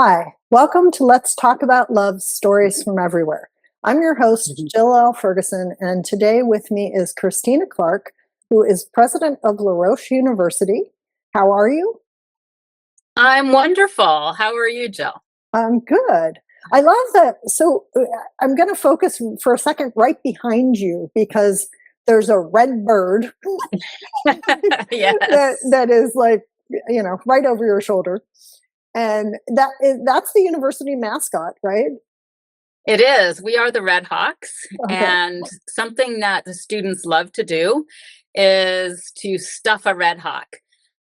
Hi, welcome to Let's Talk About Love Stories from Everywhere. I'm your host, Jill L. Ferguson, and today with me is Christina Clark, who is president of Roche University. How are you? I'm wonderful. How are you, Jill? I'm good. I love that. I'm going to focus for a second right behind you because there's a red bird Yes, that is like, right over your shoulder. And that's the university mascot, right? it is. We are the Red Hawks, Okay. and something that the students love to do is to stuff a Red Hawk.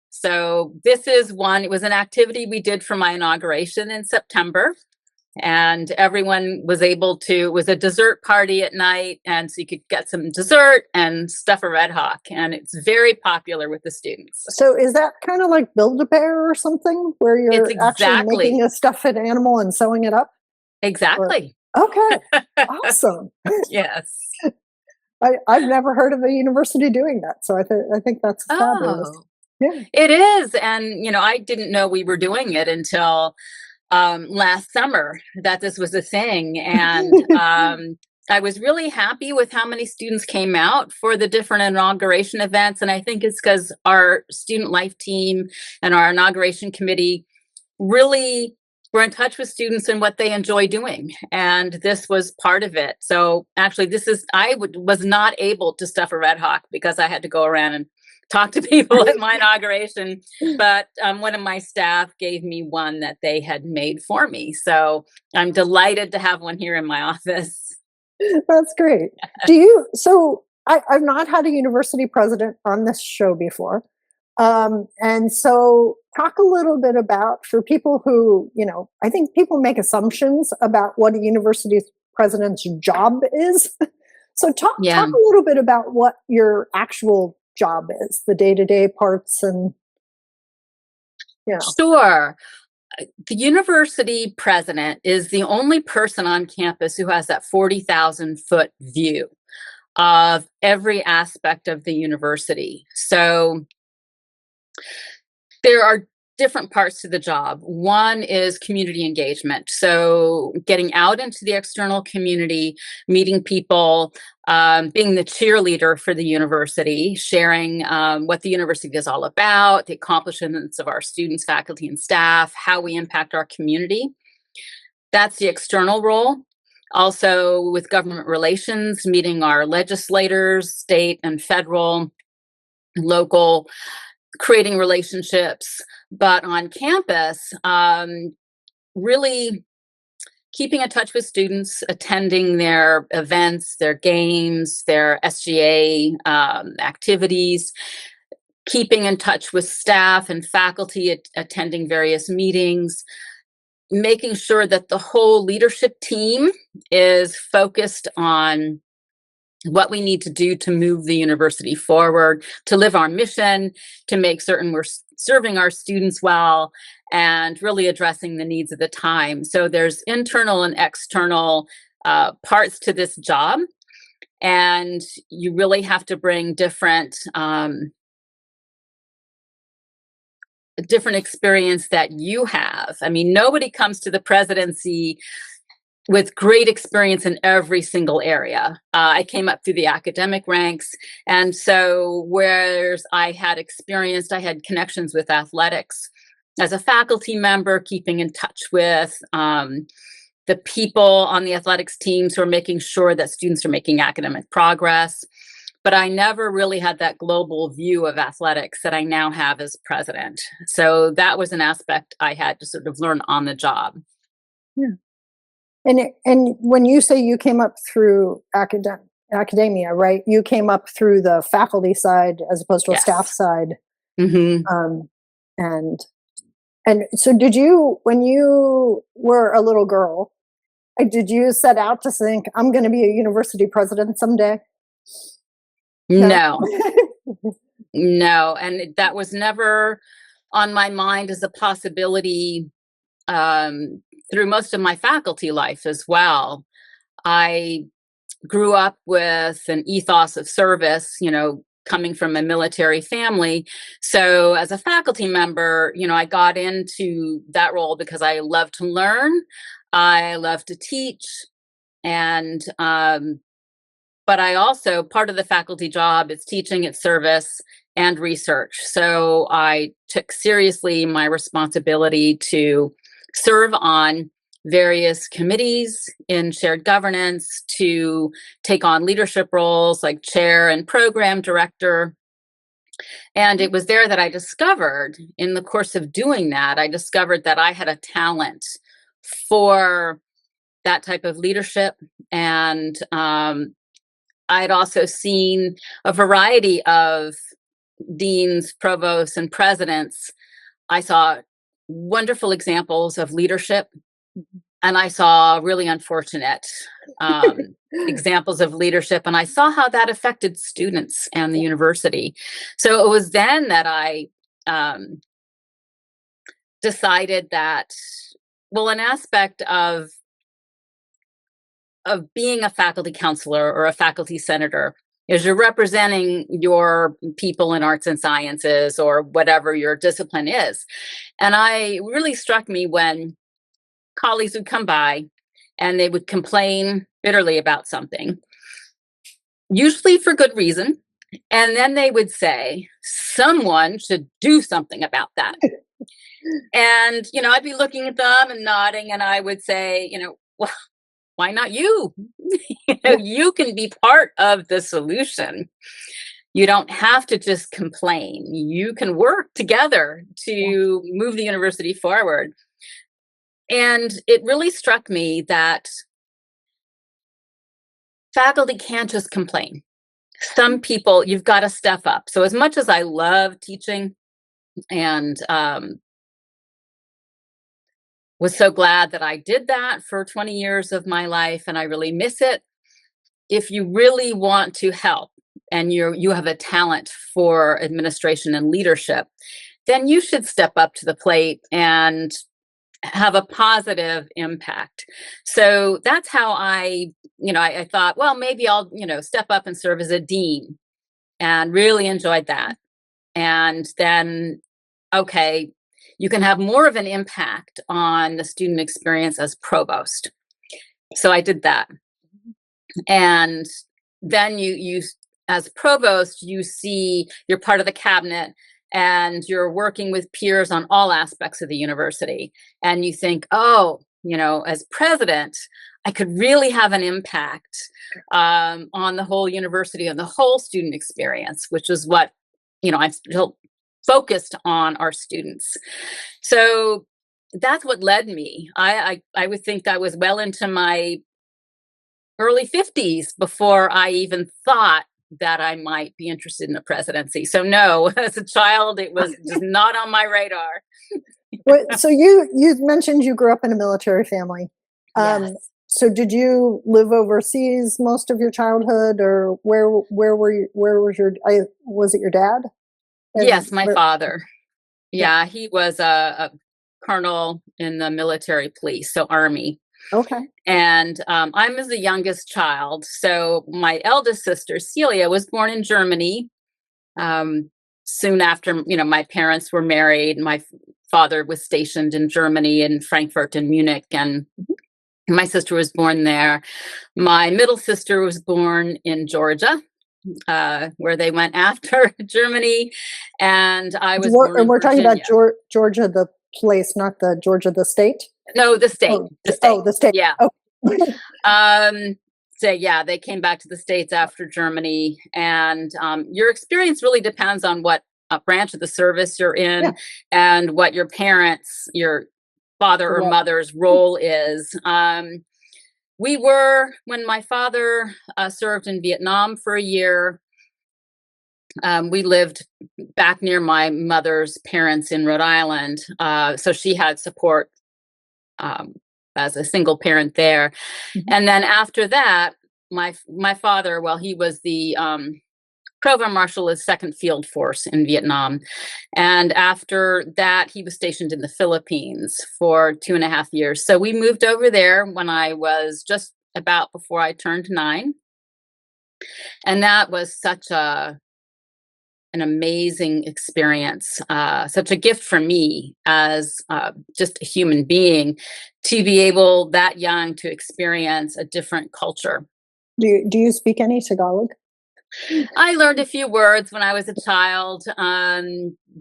So this is one, it was an activity we did for my inauguration in September. And everyone was able to, it was a dessert party at night. And so you could get some dessert and stuff a Red Hawk. And it's very popular with the students. So is that kind of like Build-A-Bear or something where It's you're actually making exactly, a stuffed animal and sewing it up? Or exactly. okay, awesome. Yes. I've never heard of a university doing that, so I think that's fabulous. Oh, Yeah. it is. And, I didn't know we were doing it until last summer that this was a thing. And I was really happy with how many students came out for the different inauguration events. And I think it's because our student life team and our inauguration committee really were in touch with students and what they enjoy doing. And this was part of it. So actually, was not able to stuff a Red Hawk because I had to go around and talk to people at my inauguration. But one of my staff gave me one that they had made for me. So I'm delighted to have one here in my office. That's great. I've not had a university president on this show before. And so talk a little bit about for people who, I think people make assumptions about what a university president's job is. So talk Yeah, a little bit about what your actual job is, the day-to-day parts and, you know. sure. The university president is the only person on campus who has that 40,000-foot view of every aspect of the university. So there are different parts to the job. One is community engagement. So getting out into the external community, meeting people, being the cheerleader for the university, sharing what the university is all about, the accomplishments of our students, faculty, and staff, how we impact our community. That's the external role. Also with government relations, meeting our legislators, state and federal, local, creating relationships. But on campus, really keeping in touch with students, attending their events, their games, their SGA activities, keeping in touch with staff and faculty, attending various meetings, making sure that the whole leadership team is focused on what we need to do to move the university forward, to live our mission, to make certain we're serving our students well, and really addressing the needs of the time. So there's internal and external parts to this job, and you really have to bring different experience that you have. I mean, nobody comes to the presidency with great experience in every single area. I came up through the academic ranks. And so, whereas I had connections with athletics as a faculty member, keeping in touch with the people on the athletics teams who are making sure that students are making academic progress. But I never really had that global view of athletics that I now have as president. So that was an aspect I had to sort of learn on the job. Yeah. And when you say you came up through academia, right? You came up through the faculty side as opposed to a staff Yes. side. Hmm. Um, and and so did you when you were a little girl, did you set out to think I'm going to be a university president someday? No. No, no. And that was never on my mind as a possibility um, through most of my faculty life as well. I grew up with an ethos of service, coming from a military family. So as a faculty member, I got into that role because I love to learn. I love to teach. And, but I also, part of the faculty job is teaching, it's service and research. So I took seriously my responsibility to serve on various committees in shared governance, to take on leadership roles like chair and program director. And it was there that I discovered, in the course of doing that, I discovered that I had a talent for that type of leadership. And I had also seen a variety of deans, provosts, and presidents. I saw wonderful examples of leadership, and I saw really unfortunate examples of leadership, and I saw how that affected students and the university. So it was then that I decided that, well, an aspect of being a faculty counselor or a faculty senator is you're representing your people in arts and sciences or whatever your discipline is. And I really struck me when colleagues would come by and they would complain bitterly about something, usually for good reason. And then they would say, someone should do something about that. And, I'd be looking at them and nodding, and I would say, well, why not you? You can be part of the solution. You don't have to just complain. You can work together to move the university forward. And it really struck me that faculty can't just complain. Some people, you've got to step up. So as much as I love teaching and was so glad that I did that for 20 years of my life, and I really miss it. If you really want to help and you have a talent for administration and leadership, then you should step up to the plate and have a positive impact. So that's how I thought, well, maybe I'll, step up and serve as a dean, and really enjoyed that. And then, okay, you can have more of an impact on the student experience as provost. So I did that. And then you as provost, you see you're part of the cabinet and you're working with peers on all aspects of the university. And you think, oh, as president, I could really have an impact on the whole university and the whole student experience, which is what, I'm still focused on our students. So that's what led me. I would think I was well into my early 50s before I even thought that I might be interested in the presidency. So no, as a child, it was just not on my radar. So you mentioned you grew up in a military family. Yes. So did you live overseas most of your childhood, or where were you? Where was was it your dad? Yes, my father. Yeah, he was a colonel in the military police, so Army. Okay. And I'm as the youngest child. So my eldest sister, Celia, was born in Germany. Soon after, my parents were married. My father was stationed in Germany, in Frankfurt and Munich, and my sister was born there. My middle sister was born in Georgia, where they went after Germany. And I was born in we're talking Virginia. about Georgia, the place, not the Georgia, the state? No, the state. The state. Oh, the state. Yeah. Oh. So yeah, they came back to the States after Germany, and your experience really depends on what branch of the service you're in, and what your parents, your father or mother's role is. We were, when my father served in Vietnam for a year, we lived back near my mother's parents in Rhode Island, so she had support as a single parent there. And then after that, my father, well, he was the program marshal of 2nd Field Force in Vietnam. And after that, he was stationed in the Philippines for 2.5 years. So we moved over there when I was just about before I turned 9. And that was such a an amazing experience, such a gift for me as just a human being to be able that young to experience a different culture. Do you speak any Tagalog? I learned a few words when I was a child,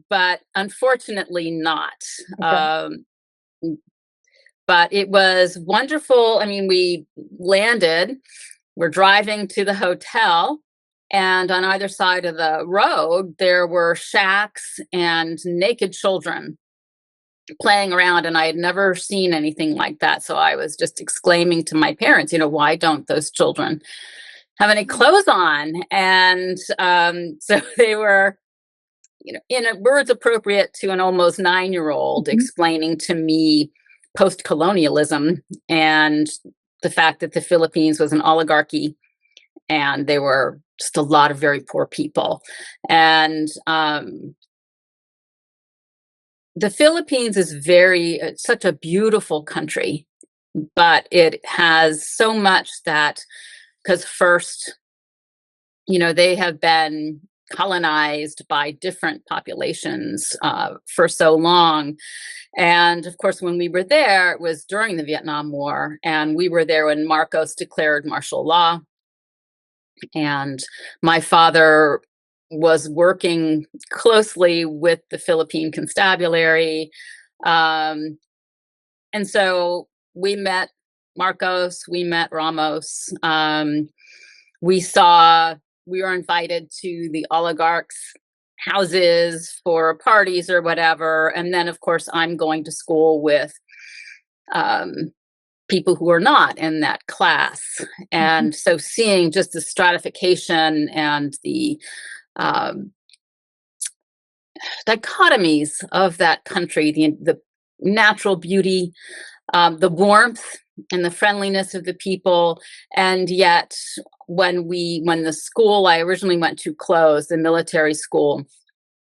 but unfortunately not. Okay. Um, but it was wonderful. I mean, we landed, we're driving to the hotel, and on either side of the road, there were shacks and naked children playing around. And I had never seen anything like that. So I was just exclaiming to my parents, why don't those children have any clothes on? And so they were, in words appropriate to an almost 9-year-old, Mhm. explaining to me post-colonialism and the fact that the Philippines was an oligarchy and they were just a lot of very poor people. And the Philippines is such a beautiful country, but it has so much that, because first, they have been colonized by different populations for so long. And of course, when we were there, it was during the Vietnam War, and we were there when Marcos declared martial law. And my father was working closely with the Philippine constabulary. Um, and so we met Marcos, we met Ramos. We saw, we were invited to the oligarchs' houses for parties or whatever. And then, of course, I'm going to school with um, people who are not in that class. Mhm. And so seeing just the stratification and the um, dichotomies of that country, the natural beauty, the warmth and the friendliness of the people. And yet when the school I originally went to closed, the military school,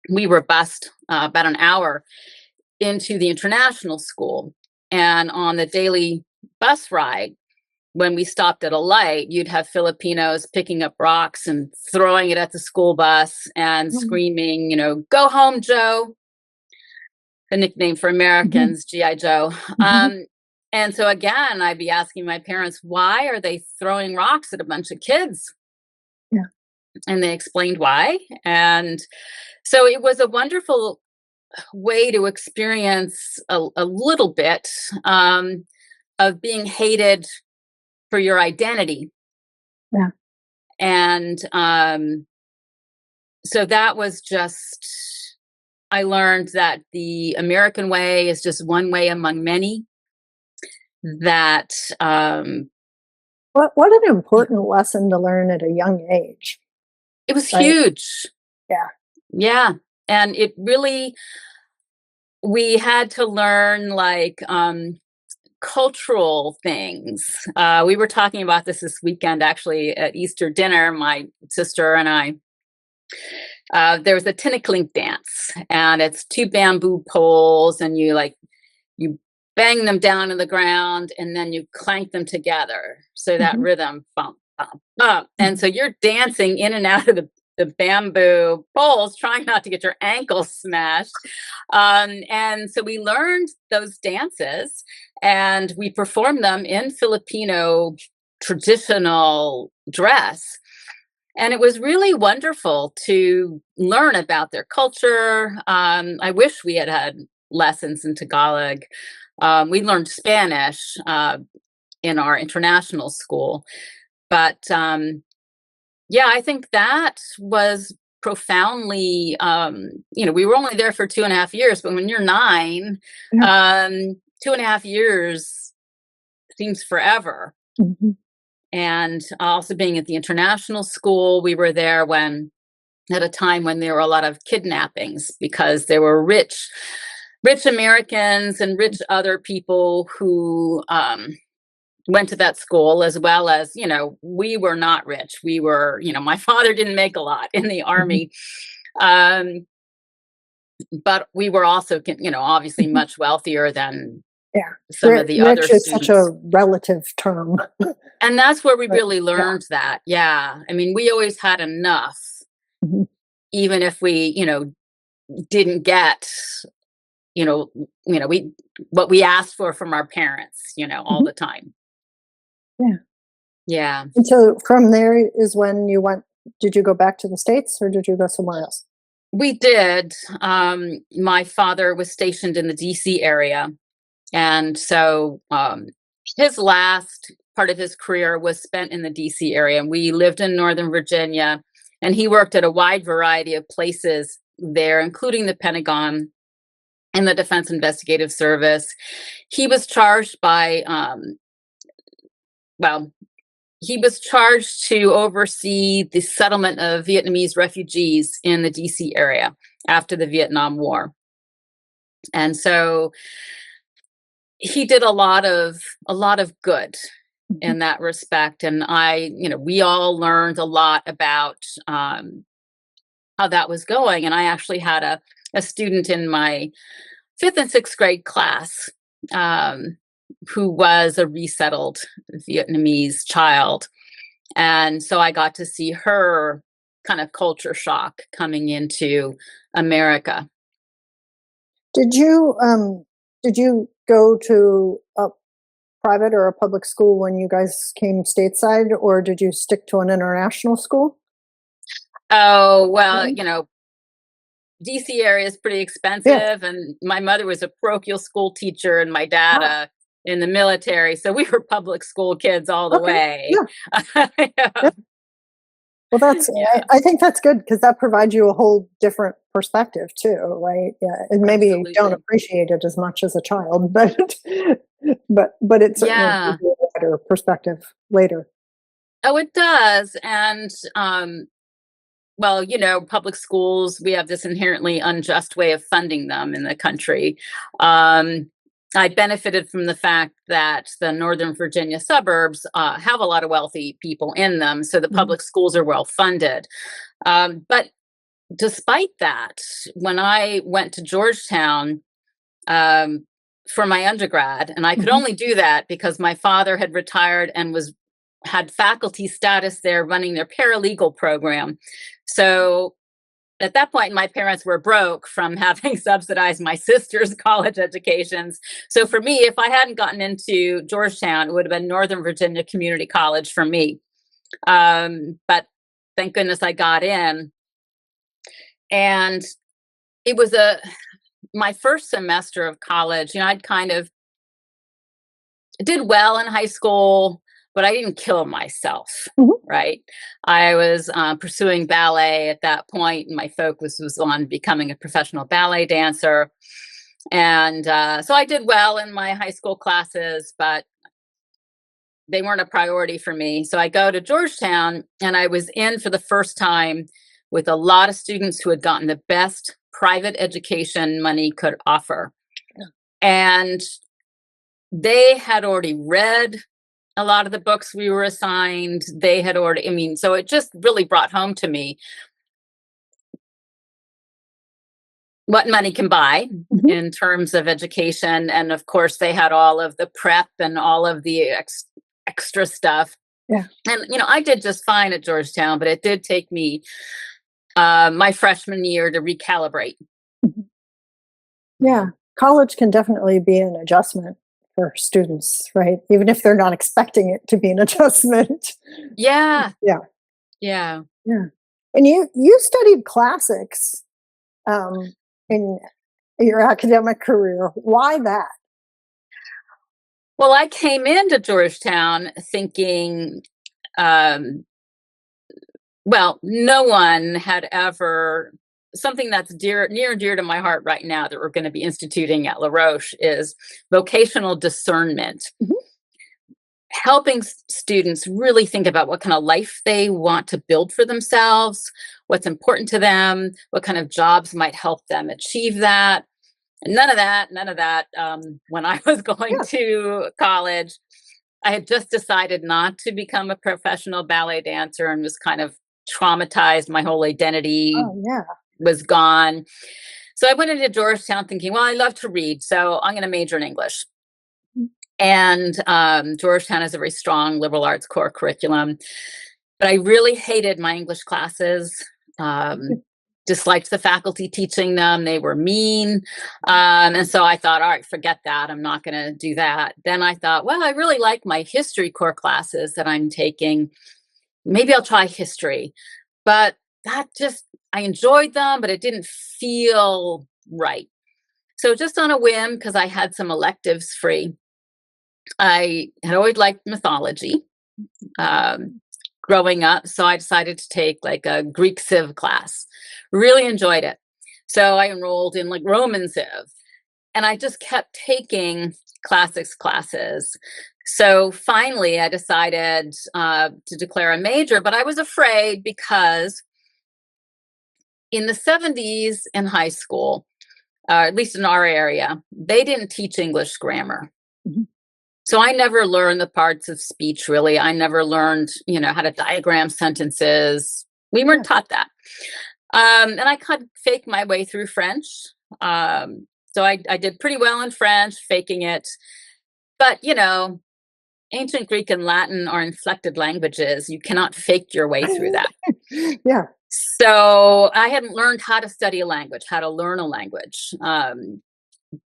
we were bused about an hour into the international school. And on the daily bus ride, when we stopped at a light, you'd have Filipinos picking up rocks and throwing it at the school bus and Mhm. screaming, go home, Joe, the nickname for Mhm. Americans, G.I. Joe. Mhm. And so again, I'd be asking my parents, why are they throwing rocks at a bunch of kids? Yeah. And they explained why. And so it was a wonderful way to experience a little bit of being hated for your identity. Yeah. And so that was just, I learned that the American way is just one way among many. That What an important lesson to learn at a young age, it was right? huge. Yeah. Yeah. And it really, we had to learn like cultural things. We were talking about this weekend, actually, at Easter dinner, my sister and I. There was a tinikling dance, and it's two bamboo poles, and you bang them down to the ground, and then you clank them together. So that Mhm. rhythm, bump, bump, bump. And Mhm. so you're dancing in and out of the bamboo poles, trying not to get your ankles smashed. And so we learned those dances, and we performed them in Filipino traditional dress. And it was really wonderful to learn about their culture. I wish we had had lessons in Tagalog. We learned Spanish in our international school. But yeah, I think that was profoundly, we were only there for 2.5 years, but when you're 9, Yeah. 2.5 years seems forever. Mhm. And also being at the international school, we were there at a time when there were a lot of kidnappings, because there were rich Americans and rich other people who went to that school, as well as, we were not rich. We were, my father didn't make a lot in the Mhm. army. Um, but we were also, obviously Mhm. much wealthier than Yeah. some of the other Rich is such a students. relative term. And that's where we But really yeah. learned that. Yeah. I mean, we always had enough, Mhm. even if we, didn't get, we what we asked for from our parents, all Mhm. the time. Yeah. Yeah. And so from there is when you went, did you go back to the States or did you go somewhere else? We did. My father was stationed in the DC area. And so his last part of his career was spent in the DC area. And we lived in Northern Virginia. And he worked at a wide variety of places there, including the Pentagon and the Defense Investigative Service. He was charged by, well, he was charged to oversee the settlement of Vietnamese refugees in the DC area after the Vietnam War. And so he did a lot of good Mhm. in that respect. And we all learned a lot about how that was going. And I actually had a student in my fifth and sixth grade class um, who was a resettled Vietnamese child. And so I got to see her kind of culture shock coming into America. Did you go to a private or a public school when you guys came stateside, or did you stick to an international school? Oh, well, Mhm. DC area is pretty Yeah. expensive, and my mother was a parochial school teacher, and my dad Ah, in the military, so we were public school kids all the okay. way. Yeah. Yeah, Yeah. Well, that's yeah, I think that's good because that provides you a whole different perspective too, right? Yeah, and maybe you don't absolutely. appreciate it as much as a child, but but it certainly gives Yeah. you a better perspective later. Oh, it does. And well, public schools, we have this inherently unjust way of funding them in the country. Um, I benefited from the fact that the Northern Virginia suburbs have a lot of wealthy people in them, so the Mhm, public schools are well funded. But despite that, when I went to Georgetown um, for my undergrad, and I could mhm. only do that because my father had retired and was had faculty status there running their paralegal program. So at that point, my parents were broke from having subsidized my sister's college educations. So for me, if I hadn't gotten into Georgetown, it would have been Northern Virginia Community College for me. But thank goodness I got in. And it was a my first semester of college. I'd kind of did well in high school, but I didn't kill myself. Mhm. Right. I was pursuing ballet at that point, and my focus was on becoming a professional ballet dancer. And so I did well in my high school classes, but they weren't a priority for me. So I go to Georgetown, and I was in for the first time with a lot of students who had gotten the best private education money could offer. And they had already read a lot of the books we were assigned. They had already, so it just really brought home to me what money can buy Mhm. in terms of education. And of course, they had all of the prep and all of the extra stuff. Yeah. And, I did just fine at Georgetown, but it did take me my freshman year to recalibrate. Mhm. Yeah. College can definitely be an adjustment for students, right? Even if they're not expecting it to be an adjustment. Yeah. Yeah. Yeah. Yeah. And you studied classics um, in your academic career. Why that? Well, I came into Georgetown thinking, um, well, no one had ever something that's near and dear to my heart right now that we're going to be instituting at La Roche is vocational discernment, Mhm. helping students really think about what kind of life they want to build for themselves, what's important to them, what kind of jobs might help them achieve that. And none of that. When I was going Yeah. to college, I had just decided not to become a professional ballet dancer and was kind of traumatized. My whole identity Oh, yeah. was gone. So I went into Georgetown thinking, well, I love to read, so I'm going to major in English. Mm. And Georgetown has a very strong liberal arts core curriculum, but I really hated my English classes. Um, disliked the faculty teaching them. They were mean. And so I thought, all right, forget that. I'm not going to do that. Then I thought, well, I really like my history core classes that I'm taking. Maybe I'll try history. But I enjoyed them, but it didn't feel right. So just on a whim, because I had some electives free, I had always liked mythology growing up. So I decided to take like a Greek Civ class. Really enjoyed it. So I enrolled in like Roman Civ, and I just kept taking classics classes. So finally, I decided to declare a major, but I was afraid because in the 70s in high school, at least in our area, they didn't teach English grammar. Mhm. So I never learned the parts of speech, really. I never learned, how to diagram sentences. We weren't taught that. And I could fake my way through French. So I did pretty well in French, faking it. But, ancient Greek and Latin are inflected languages. You cannot fake your way through that. Yeah. So I hadn't learned how to study a language, how to learn a language.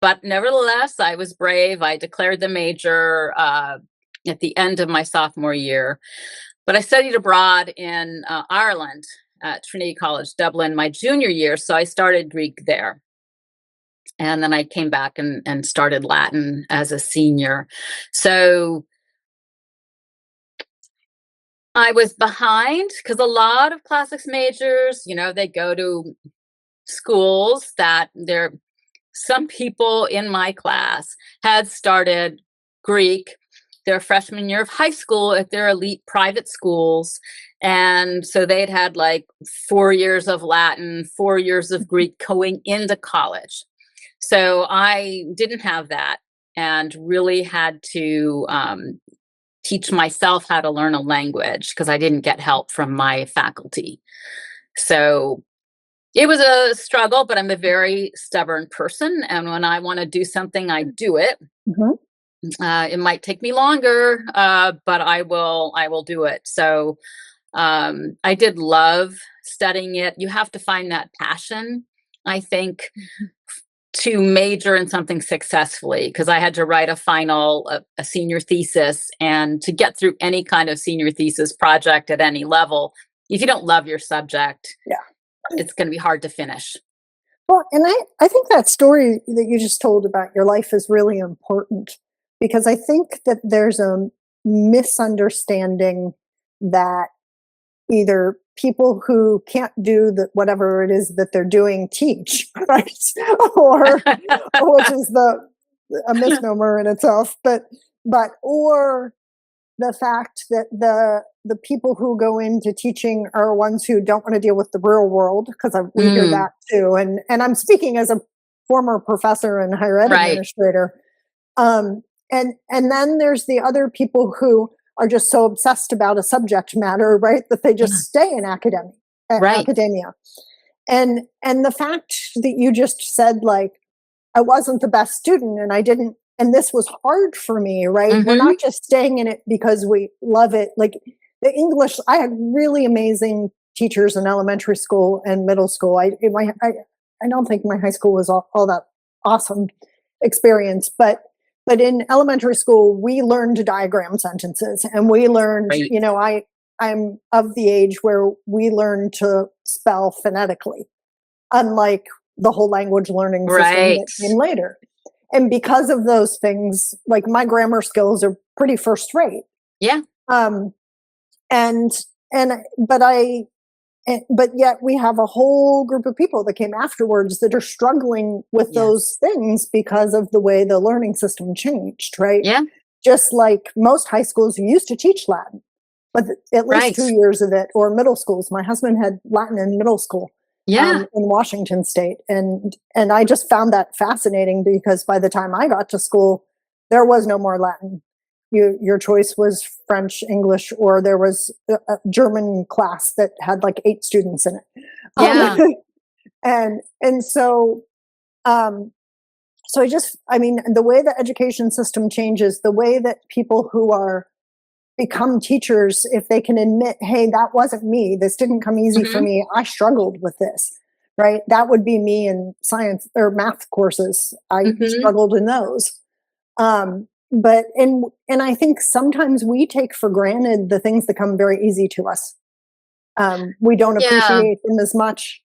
But nevertheless, I was brave. I declared the major at the end of my sophomore year. But I studied abroad in Ireland at Trinity College, Dublin, my junior year. So I started Greek there. And then I came back and started Latin as a senior. So I was behind because a lot of classics majors, they go to schools that some people in my class had started Greek their freshman year of high school at their elite private schools. And so they'd had like 4 years of Latin, 4 years of Greek going into college. So I didn't have that and really had to teach myself how to learn a language because I didn't get help from my faculty. So it was a struggle, but I'm a very stubborn person. And when I want to do something, I do it. Mhm. It might take me longer, but I will do it. So I did love studying it. You have to find that passion, I think, to major in something successfully, because I had to write a senior thesis, and to get through any kind of senior thesis project at any level, if you don't love your subject, Yeah. it's going to be hard to finish. Well, and I think that story that you just told about your life is really important, because I think that there's a misunderstanding that either people who can't do whatever it is that they're doing teach, right? or which is a misnomer in itself, or the fact that the people who go into teaching are ones who don't want to deal with the real world, because we hear that too. And I'm speaking as a former professor and higher ed administrator. And then there's the other people who are just so obsessed about a subject matter, right, that they just stay in academia. And the fact that you just said, like, I wasn't the best student and I didn't, and this was hard for me, right? Mm-hmm. We're not just staying in it because we love it. Like the English, I had really amazing teachers in elementary school and middle school. I don't think my high school was all that awesome experience, but in elementary school, we learned to diagram sentences, and we learned, I'm of the age where we learned to spell phonetically, unlike the whole language learning system that came later. And because of those things, like my grammar skills are pretty first rate. Yeah. But yet we have a whole group of people that came afterwards that are struggling with those things because of the way the learning system changed, right? Yeah. Just like most high schools used to teach Latin, but at least 2 years of it, or middle schools. My husband had Latin in middle school. In Washington State. And I just found that fascinating, because by the time I got to school, there was no more Latin. Your choice was French, English, or there was a German class that had like 8 students in it. And so the way the education system changes, the way that people who become teachers, if they can admit, hey, that wasn't me, this didn't come easy for me, I struggled with this, right? That would be me in science or math courses. I Hmm. struggled in those. But and I think sometimes we take for granted the things that come very easy to us. We don't Yeah. appreciate them as much,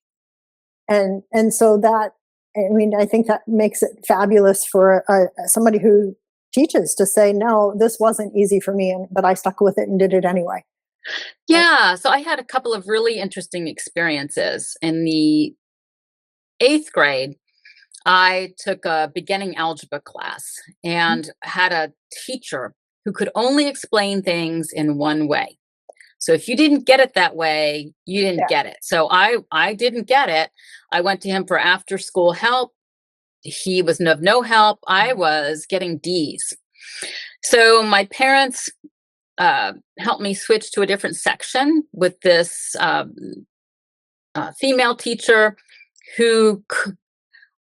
and so that, I mean, I think that makes it fabulous for somebody who teaches to say, no, this wasn't easy for me, but I stuck with it and did it anyway. Right? Yeah. So I had a couple of really interesting experiences. In the eighth grade, I took a beginning algebra class and had a teacher who could only explain things in one way. So if you didn't get it that way, you didn't Yeah. get it. So I didn't get it. I went to him for after school help. He was of no help. I was getting D's. So my parents helped me switch to a different section with this female teacher who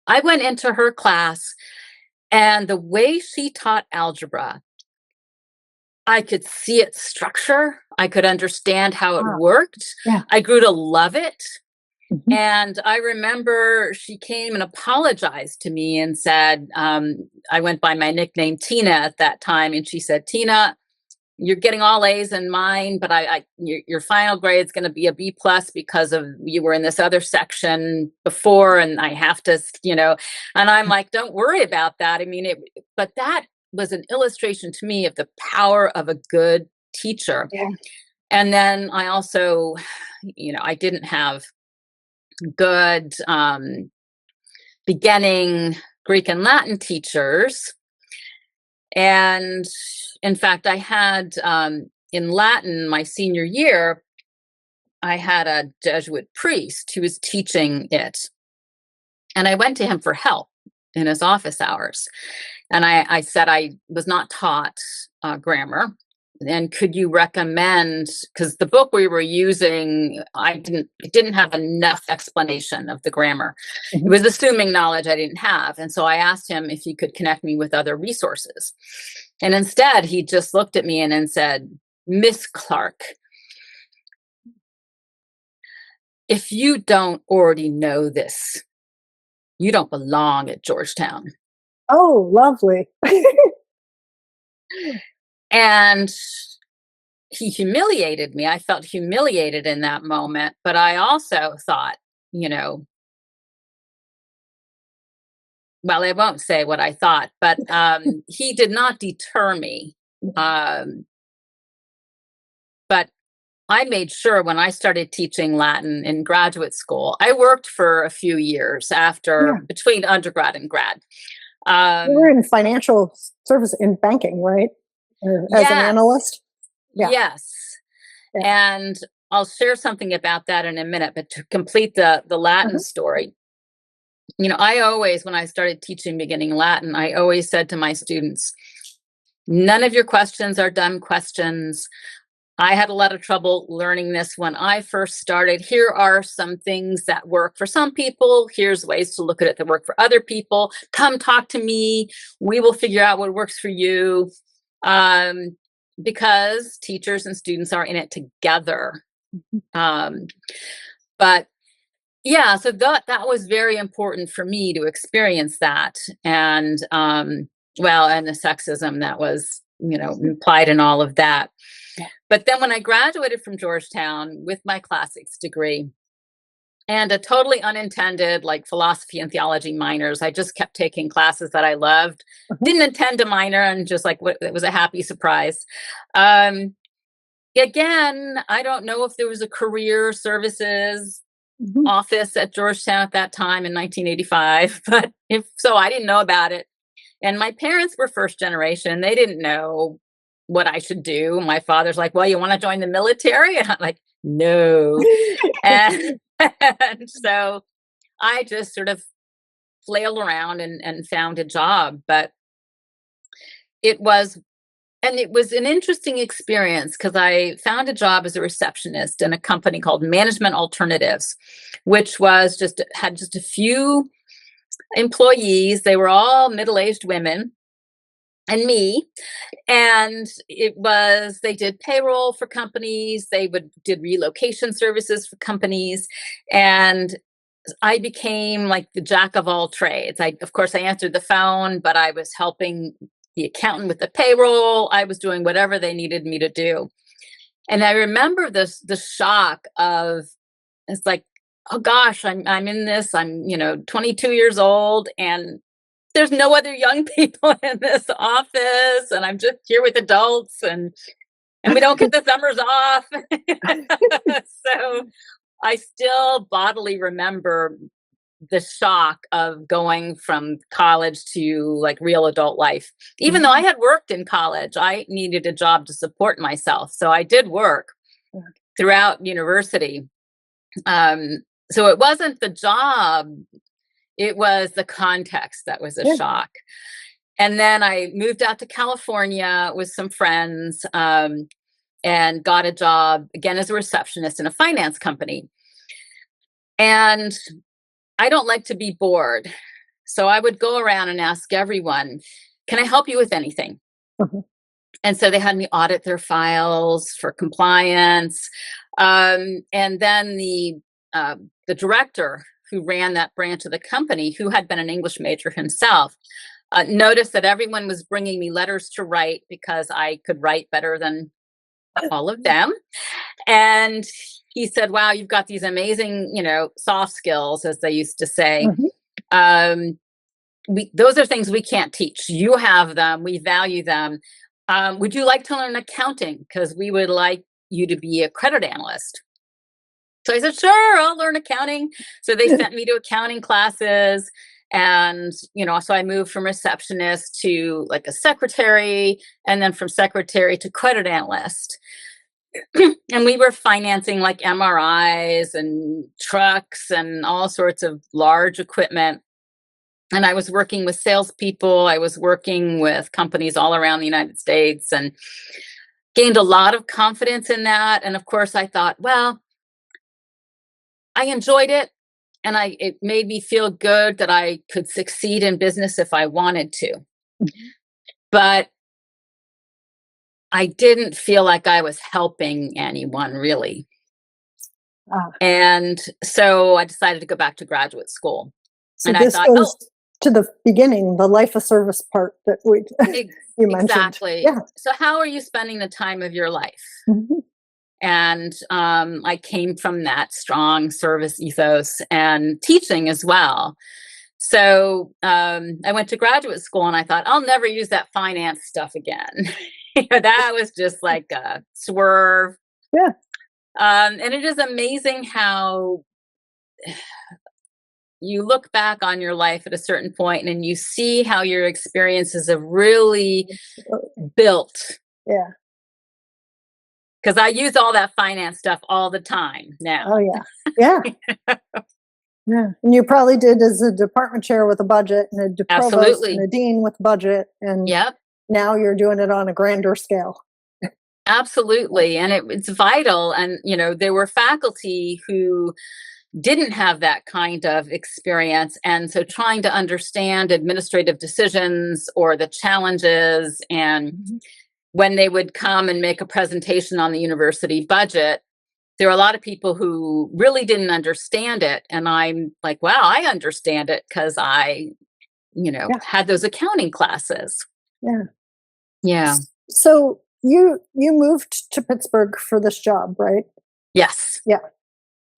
I went into her class, and the way she taught algebra, I could see its structure. I could understand how it Ah, worked. yeah. I grew to love it. Mhm. And I remember she came and apologized to me and said, I went by my nickname Tina at that time. And she said, Tina, you're getting all A's in mine, but your final grade is going to be a B plus because of you were in this other section before, and I have to, and I'm like, don't worry about that. I mean, but that was an illustration to me of the power of a good teacher. Yeah. And then I also, I didn't have good beginning Greek and Latin teachers. And in fact, I had in Latin my senior year, I had a Jesuit priest who was teaching it. And I went to him for help in his office hours. And I said I was not taught grammar. And could you recommend, because the book we were using, it didn't have enough explanation of the grammar. It Mhm. was assuming knowledge I didn't have. And so I asked him if he could connect me with other resources. And instead, he just looked at me and said, Miss Clark, if you don't already know this, you don't belong at Georgetown. Oh, lovely. And he humiliated me. I felt humiliated in that moment, but I also thought, you know, well, I won't say what I thought, but he did not deter me. Um, but I made sure when I started teaching Latin in graduate school, I worked for a few years after Yeah. between undergrad and grad. You were Um, in financial service in banking, right? Or as an yes, analyst? Yeah. yes. Yeah. And I'll share something about that in a minute, but to complete the Latin Uh-huh. story, I always, when I started teaching beginning Latin, I always said to my students, none of your questions are dumb questions. I had a lot of trouble learning this when I first started. Here are some things that work for some people. Here's ways to look at it that work for other people. Come talk to me. We will figure out what works for you. Um, because teachers and students are in it together. Um, but yeah, so that was very important for me to experience that. And well, and the sexism that was, implied in all of that. Yeah. But then when I graduated from Georgetown with my classics degree and a totally unintended like philosophy and theology minors, I just kept taking classes that I loved. Uh-huh. Didn't intend to minor, and just like it was a happy surprise. Um, Again, I don't know if there was a career services Mhm. office at Georgetown at that time in 1985, but if so, I didn't know about it. And my parents were first generation. They didn't know what I should do. My father's like, well, you want to join the military? And I'm like, no. And, and so I just sort of flailed around and found a job. But it was it was an interesting experience because I found a job as a receptionist in a company called Management Alternatives, which had just a few employees. They were all middle-aged women and me. And they did payroll for companies, did relocation services for companies. And I became like the jack of all trades. Of course, I answered the phone, but I was helping the accountant with the payroll. I was doing whatever they needed me to do. And I remember the shock of, it's like, oh gosh, I'm in this. I'm 22 years old, and there's no other young people in this office, and I'm just here with adults, and we don't get the summers off. So I still bodily remember the shock of going from college to like real adult life. Even though I had worked in college, I needed a job to support myself. So I did work throughout university. So it wasn't the job, it was the context that was a Yeah. shock. And then I moved out to California with some friends, and got a job again as a receptionist in a finance company. And I don't like to be bored. So I would go around and ask everyone, can I help you with anything? Mhm. And so they had me audit their files for compliance. And then the director who ran that branch of the company, who had been an English major himself, noticed that everyone was bringing me letters to write because I could write better than all of them. And he said, wow, you've got these amazing, soft skills, as they used to say. Mhm. Um, those are things we can't teach. You have them. We value them. Would you like to learn accounting? Because we would like you to be a credit analyst. So I said, sure, I'll learn accounting. So they sent me to accounting classes. And, so I moved from receptionist to like a secretary, and then from secretary to credit analyst. And we were financing like MRIs and trucks and all sorts of large equipment. And I was working with salespeople. I was working with companies all around the United States, and gained a lot of confidence in that. And of course, I thought, well, I enjoyed it, and it made me feel good that I could succeed in business if I wanted to. But I didn't feel like I was helping anyone really. Ah, And so I decided to go back to graduate school. so And I this thought, goes to the beginning, the life of service part that you mentioned. exactly. Yeah. So how are you spending the time of your life? Mhm. And I came from that strong service ethos and teaching as well. So I went to graduate school, and I thought, I'll never use that finance stuff again. That was just like a swerve. Yeah. And it is amazing how you look back on your life at a certain point, and you see how your experiences have really built. Yeah. Because I use all that finance stuff all the time now. Oh, yeah. Yeah. Yeah. And you probably did as a department chair with a budget, and a provost and Absolutely. a dean with budget. And Yep. now you're doing it on a grander scale. Absolutely. And it's vital. And, there were faculty who didn't have that kind of experience. And so trying to understand administrative decisions or the challenges, and when they would come and make a presentation on the university budget, there are a lot of people who really didn't understand it. And I'm like, wow, I understand it because I, Yeah. had those accounting classes. Yeah. Yeah. So you moved to Pittsburgh for this job, right? Yes. Yeah.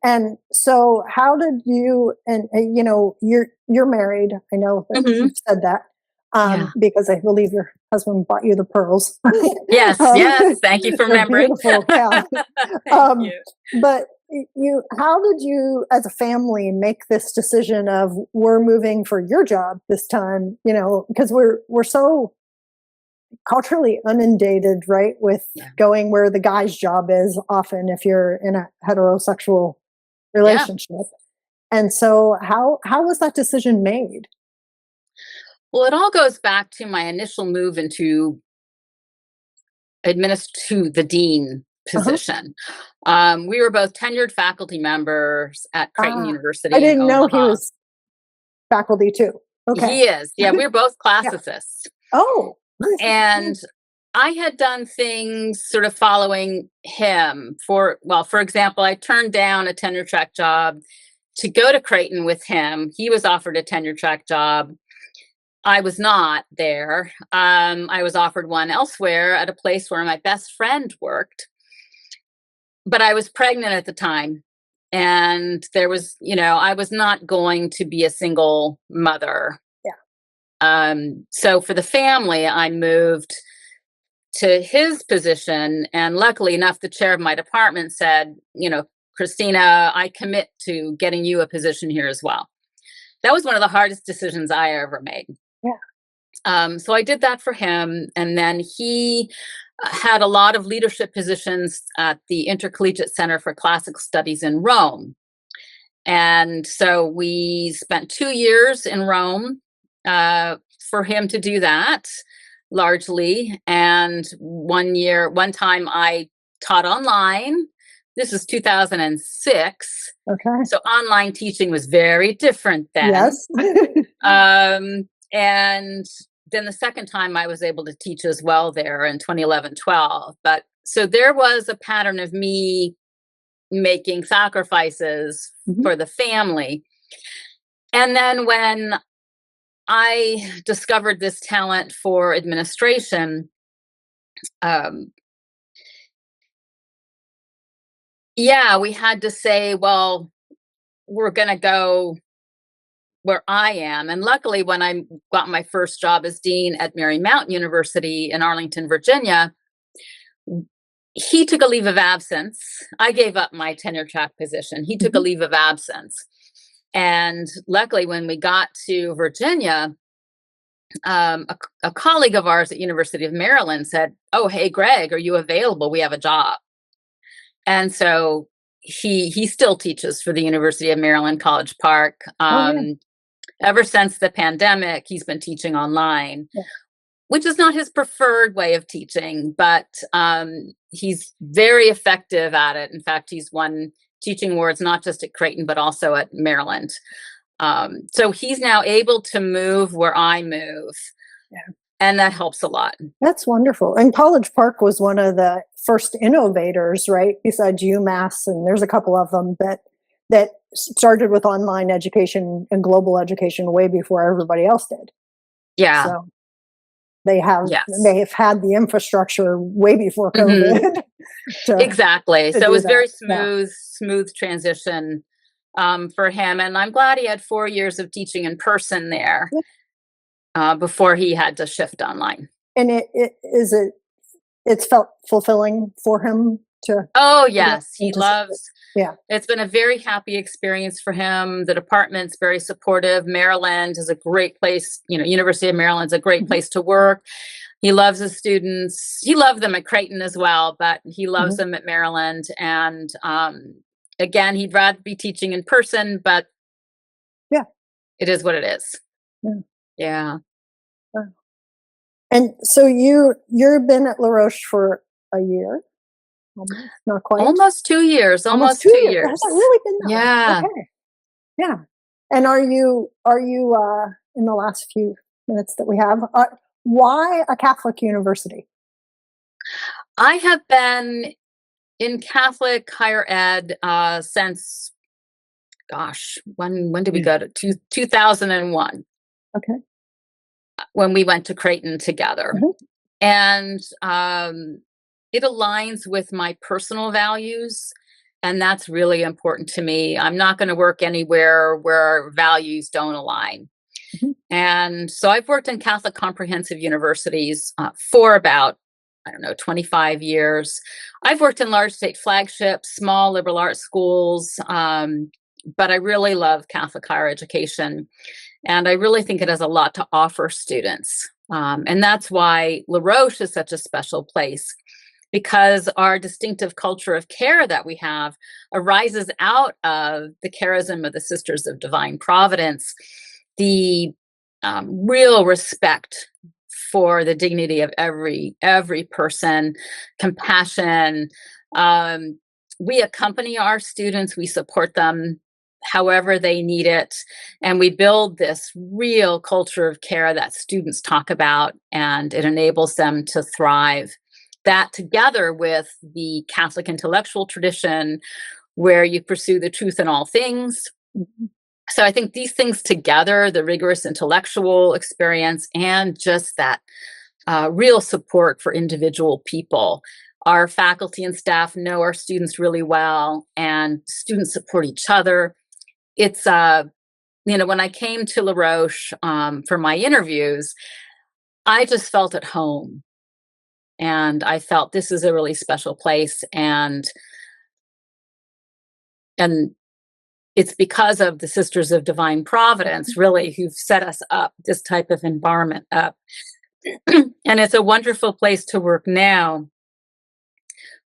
And so how did you, and you're married. I know that Mhm. you've said that, Yeah. because I believe your husband bought you the pearls. Yes. Yes. Thank you for They're remembering. beautiful. Yeah. Thank you. But how did you, as a family, make this decision of we're moving for your job this time? Because we're so culturally inundated, right, with Yeah. going where the guy's job is often if you're in a heterosexual Yeah. relationship. And so how was that decision made? Well, it all goes back to my initial move into to the dean Uh-huh. position. We were both tenured faculty members at Creighton Ah, I University in didn't know he Omaha. was faculty too. Okay. He is. Yeah, we were both Yeah. classicists. Oh. And I had done things sort of following him for example, I turned down a tenure track job to go to Creighton with him. He was offered a tenure track job. I was not there. I was offered one elsewhere at a place where my best friend worked, but I was pregnant at the time. And there was, I was not going to be a single mother. So for the family, I moved to his position. And luckily enough, the chair of my department said, Christina, I commit to getting you a position here as well. That was one of the hardest decisions I ever made. So I did that for him. And then he had a lot of leadership positions at the Intercollegiate Center for Classical Studies in Rome. And so we spent 2 years in Rome for him to do that largely. And one time I taught online. This was 2006. Okay. So online teaching was very different then. Yes. And then the second time I was able to teach as well there in 2011-12. But so there was a pattern of me making sacrifices for the family. And then when I discovered this talent for administration, we had to say, well, we're going to go where I am. And luckily, when I got my first job as dean at Marymount University in Arlington, Virginia, he took a leave of absence. I gave up my tenure track position. He took a leave of absence. And luckily, when we got to Virginia, a colleague of ours at University of Maryland said, "Oh, hey, Greg, are you available? We have a job." And so he still teaches for the University of Maryland, College Park. Ever since the pandemic, he's been teaching online, which is not his preferred way of teaching, but he's very effective at it. In fact, he's won teaching awards, not just at Creighton, but also at Maryland. So he's now able to move where I move. And that helps a lot. That's wonderful. And College Park was one of the first innovators, right? Besides UMass, and there's a couple of them that started with online education and global education way before everybody else did. Yeah. So they have had the infrastructure way before COVID. Exactly. So it was very smooth transition for him. And I'm glad he had 4 years of teaching in person there before he had to shift online. And it's felt fulfilling for him to. Oh, yes. He loves. It's been a very happy experience for him. The department's very supportive. Maryland is a great place. University of Maryland's a great place to work. He loves his students. He loved them at Creighton as well, but he loves them at Maryland. And again, he'd rather be teaching in person, but it is what it is. Yeah. And so you've been at La Roche for a year? Not quite. Almost 2 years. Almost 2 years. Has that really been that long? Yeah. Okay. Yeah. And are you in the last few minutes that we have, why a Catholic university? I have been in Catholic higher ed since, when did we go to 2001? Okay. When we went to Creighton together. And it aligns with my personal values. And that's really important to me. I'm not going to work anywhere where values don't align. And so I've worked in Catholic comprehensive universities for about, 25 years. I've worked in large state flagships, small liberal arts schools, but I really love Catholic higher education. And I really think it has a lot to offer students. And that's why La Roche is such a special place, because our distinctive culture of care that we have arises out of the charism of the Sisters of Divine Providence, the real respect for the dignity of every person, compassion. We accompany our students, we support them however they need it, and we build this real culture of care that students talk about, and it enables them to thrive. That, together with the Catholic intellectual tradition, where you pursue the truth in all things, Mhm. So I think these things together, the rigorous intellectual experience and just that real support for individual people. Our faculty and staff know our students really well, and students support each other. It's when I came to La Roche for my interviews, I just felt at home, and I felt this is a really special place, and it's because of the Sisters of Divine Providence, really, who've set us up this type of environment up. And it's a wonderful place to work now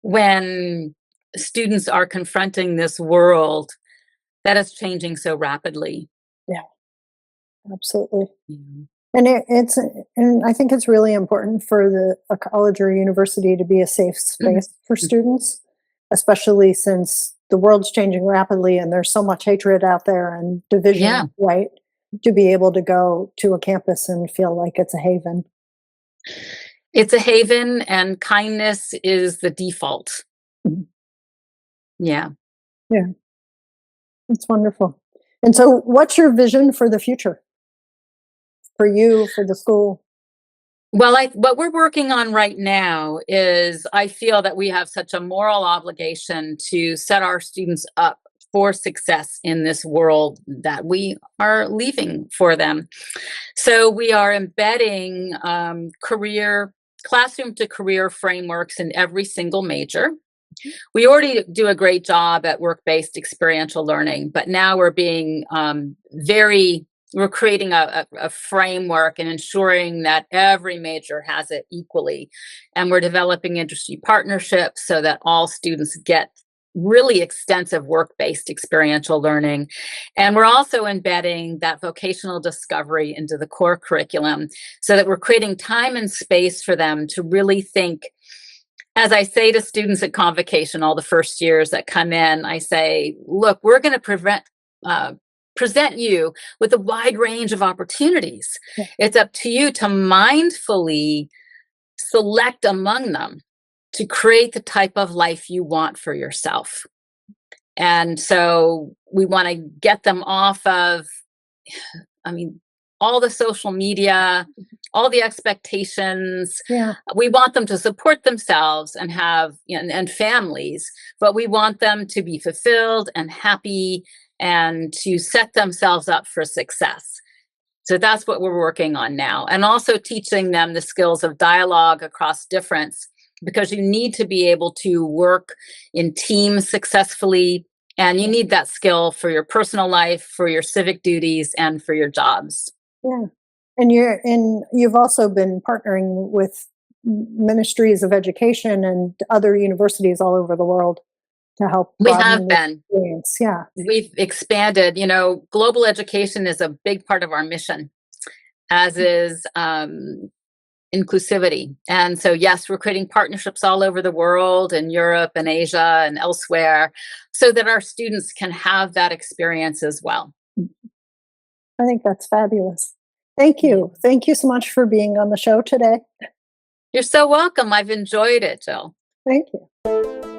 when students are confronting this world that is changing so rapidly. Yeah, absolutely. Mhm. And and I think it's really important for a college or university to be a safe Mhm. space for students, especially since the world's changing rapidly and there's so much hatred out there and Yeah, division, right? To be able to go to a campus and feel like it's a haven. it's a haven, and kindness is the default. Mhm. Yeah. Yeah, it's wonderful. And so, what's your vision for the future for you, for the school? Well, what we're working on right now is I feel that we have such a moral obligation to set our students up for success in this world that we are leaving for them. So we are embedding career classroom to career frameworks in every single major. We already do a great job at work-based experiential learning, but now we're being we're creating a framework and ensuring that every major has it equally. And we're developing industry partnerships so that all students get really extensive work-based experiential learning. And we're also embedding that vocational discovery into the core curriculum so that we're creating time and space for them to really think. As I say to students at convocation, all the first years that come in, I say, look, we're going to present you with a wide range of opportunities. Yeah. It's up to you to mindfully select among them to create the type of life you want for yourself. And so we want to get them off of, I mean, all the social media, all the expectations. Yeah. We want them to support themselves and have and families, but we want them to be fulfilled and happy and to set themselves up for success. So that's what we're working on now. And also teaching them the skills of dialogue across difference, because you need to be able to work in teams successfully. And you need that skill for your personal life, for your civic duties, and for your jobs. Yeah. And you've also been partnering with ministries of education and other universities all over the world to help We have broaden the been. experience. Yeah. We've expanded. Global education is a big part of our mission, as is inclusivity. And so, yes, we're creating partnerships all over the world, in Europe and Asia and elsewhere, so that our students can have that experience as well. I think that's fabulous. Thank Yeah. you. Thank you so much for being on the show today. You're so welcome. I've enjoyed it, Jill. Thank you.